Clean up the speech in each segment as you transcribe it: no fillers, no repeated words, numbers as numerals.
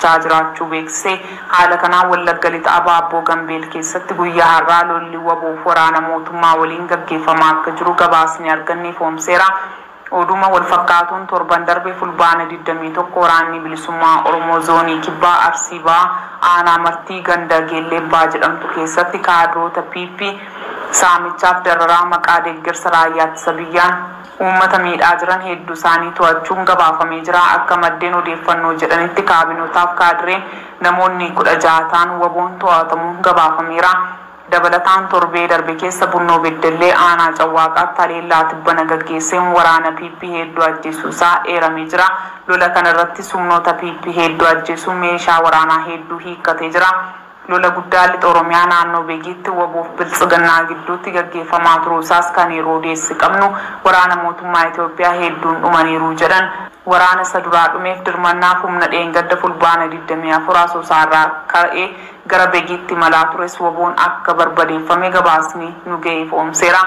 gochaa jiraachuu beeksise. Haala kanaan Wallagga Lixa Abaaboo Gambeel keessatti guyyaa har'aa lolli waboof waraana mootummaa waliin gaggeeffamaa akka jiru gabaasni arganne foomseera. Oduma wal fakkaatuun torban darbe fulbaana 21 waraanni bilisummaa Oromoo zoonii Kibbaa Arsii Ba'aa aanaa Martii ganda Geellebbaa jedhamtu keessatti kaadroota PP saamichaaf dararaa maqaa deeggarsa raayyaa ittisa biyyaan uummata miidhaa jiran hedduu isaanii to'achuun gabaafamee jira. Akka maddeen odeeffannoo jedhanitti kaabinootaaf kaadireen namoonni 16 ta'an waboon to'atamuun gabaafameera. Dabalataan torbee darbe keessa Bunnoo Beddellee aanaa Cawwaaqaatti haleellaa tibbana gaggeesseen waraana PP hedduu ajjeesuusaa eeramee jira. Lola kanarratti humnoota PP hedduu ajjeesuun meeshaa waraanaa hedduu hiikkatee jira. Lola guddaa lixa Oromiyaa naannoo Beegiitti waboof biltsiginnaa gidduutti gaggeeffamaa turuusaas kan yeroo odeessi qabnu waraana mootummaa Itoophiyaa hedduun dhumaniiru jedhan. Waraana isa duraa dhumeef dirmannaaf humna dheengadda fulbaana 24 Asoosaarraa ka'ee gara Beegiitti malaa tures waboon akka barbadeeffame gabaasni nu ga'ee foomseera.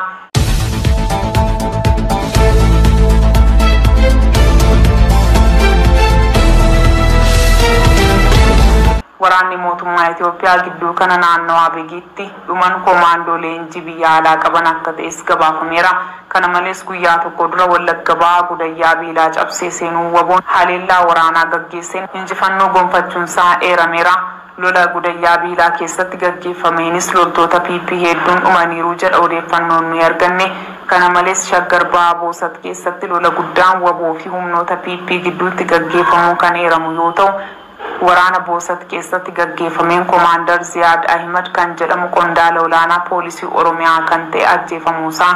Waraanni mootummaa Itoophiyaa gidduu kana naannawaa Beegiitti dhuman koomaandoo leenjii biyya alaa qaban akka ta'es gabaafameera. Kana malees guyyaa tokko dura Wallagga Ba'aa Gudayyaa Biilaa cabsee seenuu waboon haleellaa waraanaa gaggeesseen injifannoo gonfachuunsaa eerameera. Lola Gudayyaa Biilaa keessatti gaggeeffameenis loltoota PP hedduun dhumaniiru jedha odeeffannoon nuyi arganne. Kana malees Shaggar Ba'aa Boosat keessatti lola guddaan waboo fi humnoota PP gidduutti gaggeeffamuu kan eeramu yoo ta'u, waraana Boosat keessatti gaggeeffameen Koomaandar Ziyaad Ahimad kan jedhamu qondaala olaanaa poolisii Oromiyaa kan ta'e ajjeefamuusaa.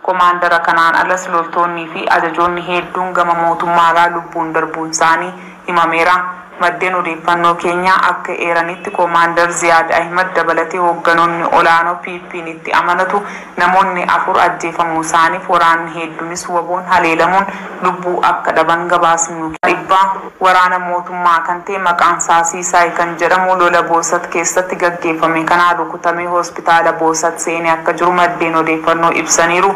Koomaandara kanaan alas loltoonnii fi ajajoonni hedduun gama mootummaarraa lubbuun darbuun isaanii himameera. Maddeen odeeffannoo keenya akka eeranitti Koomaandar Ziyaad Ahimad dabalatee hoogganoonni olaanoo PP'n itti amanatu namoonni 4 ajjeefamuu isaaniif waraanni hedduunis waboon haleelamuun lubbuu akka dhaban gabaasnu dhibbaa. Waraana mootummaa kan ta'e maqaan isaa Siisaay kan jedhamu lola Boosat keessatti gaggeeffame kanaan rukutamee hospitaala Boosat seenee akka jiru maddeen odeeffannoo ibsaniiru.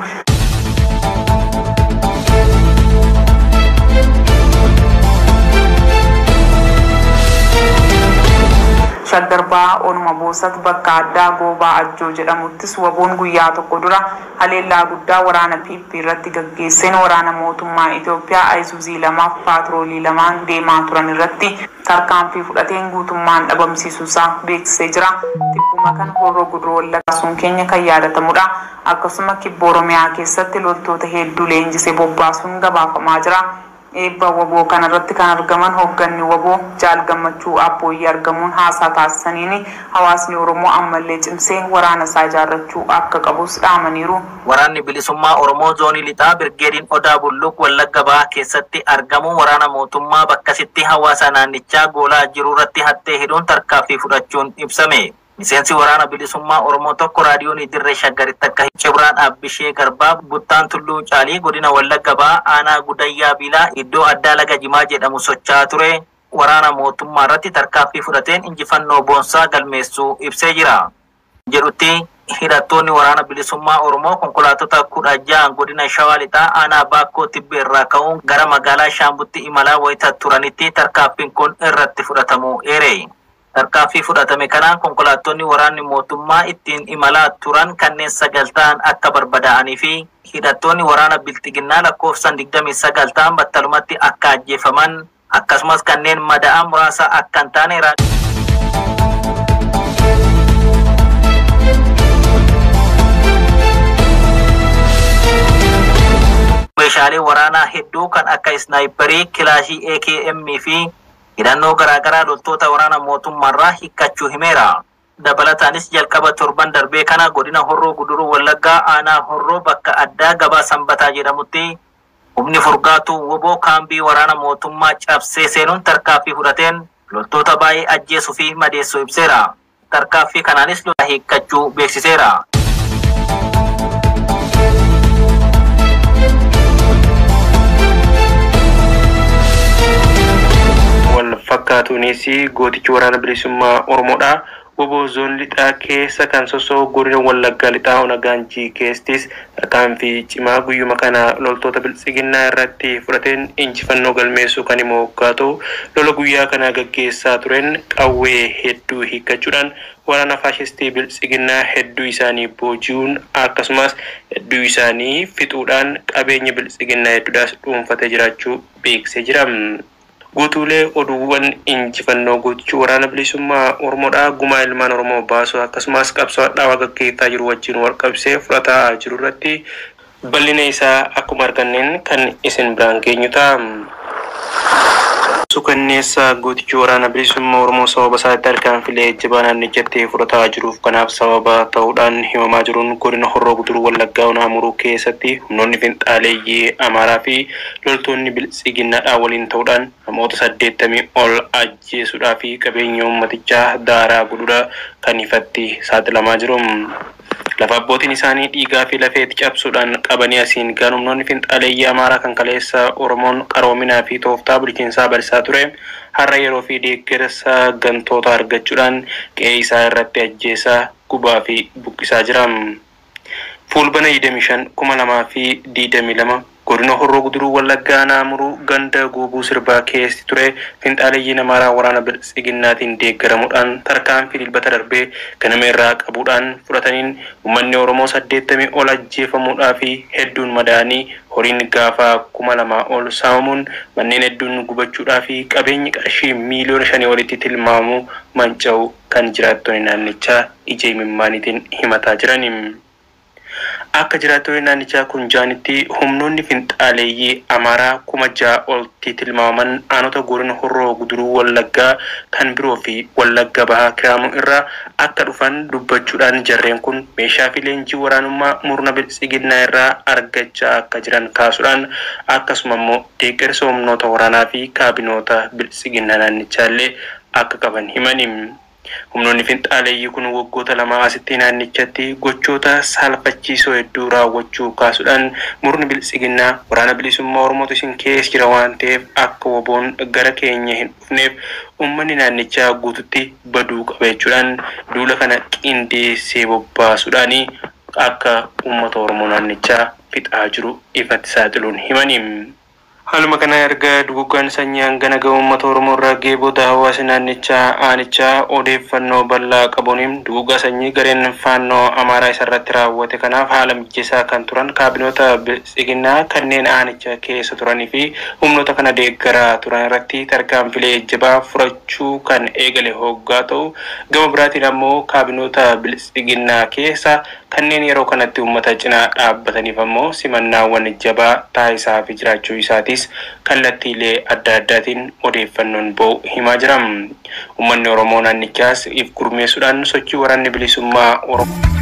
Shaggar Ba'aa Onuma Boosat bakka addaa Goobaa Ajjoo jedhamuttis waboon guyyaa tokko dura haleellaa guddaa waraana PP irratti gaggeesseen waraana mootummaa Itoophiyaa Ayisuuzii 2 fi paatroolii 2 deemaa turan irratti tarkaanfii fudhateen guutummaan dhabamsiisuusaa beeksisee jira. Tibbuma kan Horroo Guduruu Wallaggaa keenya kan yaadatamudha. Akkasuma Kibba Oromiyaa keessatti loltoota hedduu leenjisee bobbaasuun gabaafamaa jira. Eebba waboo kanarratti kan argaman hoogganni waboo Jaal Gammachuu Abbooyyee argamuun haasaa taasisaniin hawaasni Oromoo ammallee cimsee waraana isaa ijaarrachuu akka qabus dhaamaniiru. Waraanni bilisummaa Oromoo zoonii lixaa Birgeediin Odaa Bulluq Wallagga Ba'aa keessatti argamu waraana mootummaa bakkasitti hawaasa naannichaa goolaa jiru irratti hattee hidhuun tarkaanfii fudhachuun ibsame. Miseensi waraana bilisummaa Oromoo tokko raadiyoon Dirree Shaggaritti akka Cibraan Abbishee Garbaa Buttaan Tulluu Caalii godina Wallagga Ba'aa aanaa Gudayyaa Biilaa iddoo addaa Laga Jimaa jedhamu socho'aa ture waraana mootummaa irratti tarkaanfii fudhateen injifannoo boonsaa galmeessuu ibsee jira. Jedhutti hidhattoonni waraana bilisummaa Oromoo konkolaattota 16 godina Shawaa Lixaa aanaa Baakkoo Tibbee irraa ka'uun gara magaalaa Shaambutti imalaa wayita turanitti tarkaanfiin kun irratti fudhatamuu eere. Tarkaanfii fudhatame kanaan konkolaattonni waraanni mootummaa ittiin imalaa turan kanneen 9 ta'an akka barbadaa'anii fi hidhattoonni waraana bilxiginnaa lakkoofsan 29 ta'an battalumatti akka ajjeefaman akkasumas kanneen madaa'an muraasa akka hin taane meeshaalee waraanaa hedduu kan akka isnaayiparii, kilaashii AKM fi hidhannoo garaagaraa loltoota waraana mootummaarraa hiikkachuu himeera. Dabalataanis jalqaba torban darbee kana godina Horroo Guduruu Wallaggaa aanaa Horroo bakka addaa Gabaa Sanbataa jedhamutti humni furgaatu woboo kaambii waraana mootummaa cabsee seenuun tarkaanfii fudhateen loltoota baay'ee ajjeesuu fi madeessuu ibseera. Tarkaanfii kanaanis lola hiikkachuu beeksiseera. Fakkaatuunis gootichi waraana bilisummaa Oromoodha. Wobo zoon lixaa keessa kan sosoo godina Wallaggaa lixaa ona Gaanjii keessattis tarkaanfii cimaa guyyuma kana loltoota biltsiginnaa irratti fudhateen injifannoo galmeessuu kan himu hoggaa ta'u lola guyyaa kana gaggeessaa turen qawwee hedduu hiikkachuudhaan waraana faashistii biltsiginnaa hedduu isaanii booji'uun akkasumas hedduu isaanii fixuudhaan qabeenya biltsiginnaa hedduudhaas dhuunfatee jiraachuu beeksisee jira. Guutuulee oduuwwan injifannoo gochuu waraana bilisummaa Oromoodhaa gumaa ilmaan Oromoo baasuu akkasumas qabsoodhaa gaggeessaa jiru wajjin walqabsee fudhataa jiru irratti bal'ina isaa akkuma arganneen kan isin biraan geenyu ta'a. Sukanneessa gootichi waraana bilisummaa Oromoo sababa isaa tarkaanfilee jabaa naannichatti fudhataa jiruuf kanaaf sababa ta'uudhaan himamaa jiruun godina Horroo Guduruu Wallaggaa Onaa Muruu keessatti humnoonni finxaaleeyyii Amaaraa fi loltoonni biltsiginnaadhaa waliin ta'uudhaan namoota 80 ol ajjeesuudhaa fi qabeenya uummatichaa daaraa godhuudha kan ifatti saaxilamaa jiru. Lafa abbootiin isaanii dhiigaa fi lafeetti cabsuudhaan qabanii asiin gaan humnoonni finxaaleeyyii Amaaraa kan kaleessa Oromoon qaroominaa fi tooftaa bulchiinsaa barsiisaa ture har'a yeroo fi deeggarsa gantoota argachuudhaan qe'ee isaa irratti ajjeesaa gubaa fi buqqisaa jira. Fulbana 25/2022 godina Horroo Guduruu Wallaggaa Onaa Muruu ganda Goobuu Sirbaa keessatti ture finxaaleeyyiin Amaaraa waraana biltsiginnaatiin deeggaramuudhaan tarkaanfii dilbata darbee ganama irraa qabuudhaan fudhataniin uummanni Oromoo 80 ol ajjeefamuudhaa fi hedduun madaa'anii horiin gaafaa 2,000 ol saamamuun manneen hedduun gubachuudhaa fi qabeenyi qarshii miiliyoona 5 walitti tilmaamu manca'u kan jiraattonni naannichaa ija imimmaaniitiin himataa jiran. Akka jiraattonni naannichaa kun jaanitti humnoonni finxaaleeyyii Amaaraa 6,000 olti tilmaaman aanota godina Horroo Guduruu Wallaggaa kan biroo fi Wallagga Bahaa Kiraamuu irraa akka dhufan dubbachuudhaan jarreen kun meeshaa fi leenjii waraanummaa murna biltsiginnaa irraa argachaa akka jiran kaasuudhaan akkasuma immoo deeggarsa humnoota waraanaa fi kaabinoota biltsiginnaa naannichaallee akka qaban himani. Humnoonni finxaaleeyyii kun waggoota 2 asitti naannichatti gochoota salphachiisoo hedduu raawwachuu kaasuudhaan murni biltsiginnaa waraana bilisummaa Oromootu isin keessa jira waan ta'eef akka woboon gara keenya hin dhufneef uummanni naannichaa guututti baduu qabeechuudhaan duula kana qindeessee bobbaasuudhaan akka uummata Oromoo naannichaa fixaa jiru ifatti saaxiluun himani. Haaluma kana erga duguggaan sanyii hangana ga'u uummata Oromoo irraa geeboota hawaasa naannichaa aanichaa odeeffannoo bal'aa qabuun duguggaa sanyii gareen faannoo Amaaraa isarratti raawwate kanaaf haala mijeessaa kan turan kaabinoota biltsiginnaa kanneen aanicha keessa turanii fi humnoota kana deeggaraa turan irratti tarkaanfilee jabaa furachuu kan eegale hoggaa ta'u gama biraatiin ammoo kaabinoota biltsiginnaa keessa kanneen yeroo kanatti uummata cinaa dhaabbataniif ammoo simannaawwan jabaa taasisaa fi jiraachuu isaatis kallattiilee adda addaatiin odeeffannoon ba'u himaa jira. Uummanni Oromoo naannichaas if gurmeessuudhaan sochii waraanni bilisummaa Oromoo